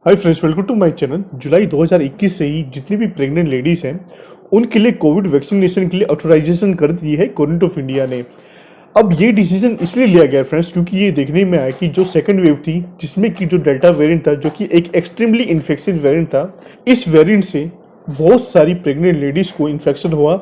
Hi friends, welcome to my channel. जुलाई 2021 से ही जितनी भी प्रेग्नेंट लेडीज हैं उनके लिए कोविड वैक्सीनेशन के लिए ऑथराइजेशन कर दी है गवर्नमेंट ऑफ इंडिया ने। अब ये डिसीजन इसलिए लिया गया फ्रेंड्स क्योंकि ये देखने में आया कि जो सेकंड वेव थी जिसमें कि जो डेल्टा वेरिएंट था जो कि एक एक्सट्रीमली इन्फेक्शियस वेरिएंट था, इस वेरिएंट से बहुत सारी प्रेग्नेंट लेडीज को इन्फेक्शन हुआ।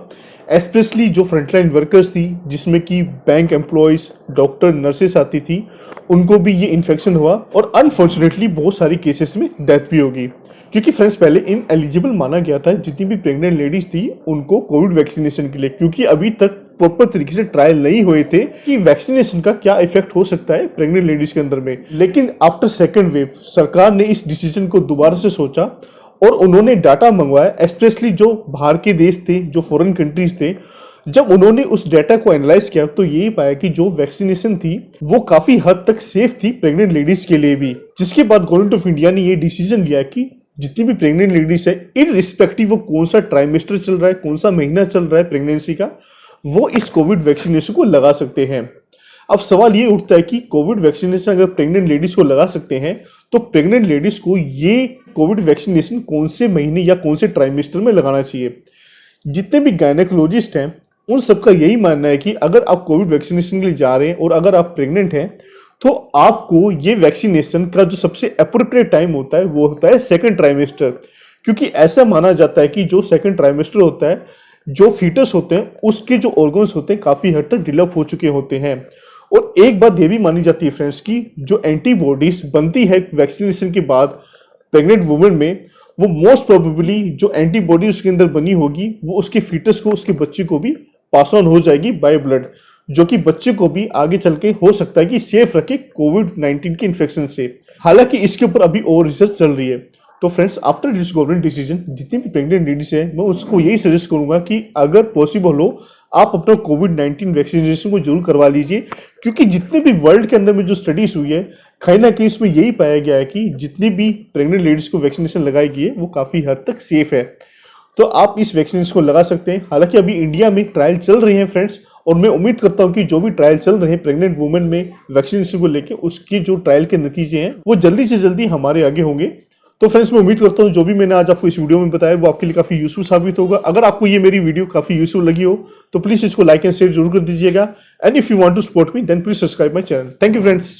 स्पेशली जो फ्रंटलाइन वर्कर्स थी जिसमें कि बैंक एम्प्लॉयज, डॉक्टर, नर्सेस आती थी, उनको भी ये इन्फेक्शन हुआ और अनफॉर्चुनेटली बहुत सारी केसेस में डेथ भी होगी। क्योंकि फ्रेंड्स पहले इन एलिजिबल माना गया था जितनी भी प्रेग्नेंट लेडीज थी उनको कोविड वैक्सीनेशन के लिए, क्योंकि अभी तक प्रॉपर तरीके से ट्रायल नहीं हुए थे कि वैक्सीनेशन का क्या इफेक्ट हो सकता है प्रेग्नेंट लेडीज के अंदर में। लेकिन आफ्टर सेकेंड वेव सरकार ने इस डिसीजन को दोबारा से सोचा और उन्होंने डाटा मंगवाया, स्पेशली जो बाहर के देश थे, जो फॉरेन कंट्रीज थे। जब उन्होंने उस डाटा को एनालाइज किया तो यही पाया कि जो वैक्सीनेशन थी वो काफी हद तक सेफ थी प्रेग्नेंट लेडीज के लिए भी। जिसके बाद गवर्नमेंट ऑफ इंडिया ने ये डिसीजन लिया कि जितनी भी प्रेग्नेंट लेडीज है, इररिस्पेक्टिव वो कौन सा ट्राइमेस्टर चल रहा है, कौन सा महीना चल रहा है प्रेगनेंसी का, वो इस कोविड वैक्सीनेशन को लगा सकते हैं। अब सवाल ये उठता है कि कोविड वैक्सीनेशन अगर प्रेग्नेंट लेडीज को लगा सकते हैं तो प्रेग्नेंट लेडीज को ये कोविड वैक्सीनेशन कौन से महीने या कौन से ट्राइमेस्टर में लगाना चाहिए। जितने भी गायनेकोलॉजिस्ट हैं उन सबका यही मानना है कि अगर आप कोविड वैक्सीनेशन के लिए जा रहे हैं और अगर आप प्रेग्नेंट हैं तो आपको ये वैक्सीनेशन का जो सबसे अप्रोप्रिएट टाइम होता है वो होता है सेकंड ट्राइमेस्टर। क्योंकि ऐसा माना जाता है कि जो सेकंड ट्राइमेस्टर होता है, जो फीटस होते हैं उसके जो ऑर्गन्स होते हैं काफी हद तक डेवलप हो चुके होते हैं। और एक बात ये भी मानी जाती है फ्रेंड्स की जो एंटीबॉडीज बनती है वैक्सीनेशन के बाद प्रेग्नेंट वुमेन में, वो मोस्ट प्रोबेबली जो एंटीबॉडी उसके अंदर बनी होगी वो उसके फीटस को, उसके बच्चे को भी पास ऑन हो जाएगी बाय ब्लड, जो कि बच्चे को भी आगे चल के हो सकता है कि सेफ रखे कोविड-19 के इन्फेक्शन से। हालांकि इसके ऊपर अभी और रिसर्च चल रही है। तो friends, after this government decision जितनी भी प्रेग्नेंट लेडीज है मैं उसको यही सजेस्ट करूंगा कि अगर पॉसिबल हो आप अपना कोविड-19 वैक्सीनेशन को जरूर करवा लीजिए। क्योंकि जितने भी वर्ल्ड के अंदर में जो स्टडीज हुई है कहीं ना कहीं इसमें यही पाया गया है कि जितनी भी प्रेग्नेंट लेडीज को वैक्सीनेशन लगाई गई है वो काफी हद तक सेफ है। तो आप इस वैक्सीनेशन को लगा सकते हैं। हालांकि अभी इंडिया में ट्रायल चल रहे हैं फ्रेंड्स, और मैं उम्मीद करता हूं कि जो भी ट्रायल चल रहे हैं प्रेग्नेंट वुमेन में वैक्सीनेशन को लेकर, उसकी जो ट्रायल के नतीजे हैं वो जल्दी से जल्दी हमारे आगे होंगे। तो फ्रेंड्स, मैं उम्मीद करता हूं जो भी मैंने आज आपको इस वीडियो में बताया वो आपके लिए काफी यूजफुल साबित होगा। अगर आपको ये मेरी वीडियो काफी यूजफुल लगी हो तो प्लीज इसको लाइक एंड शेयर जरूर कर दीजिएगा। And if you want to support me then please subscribe my channel. Thank you friends.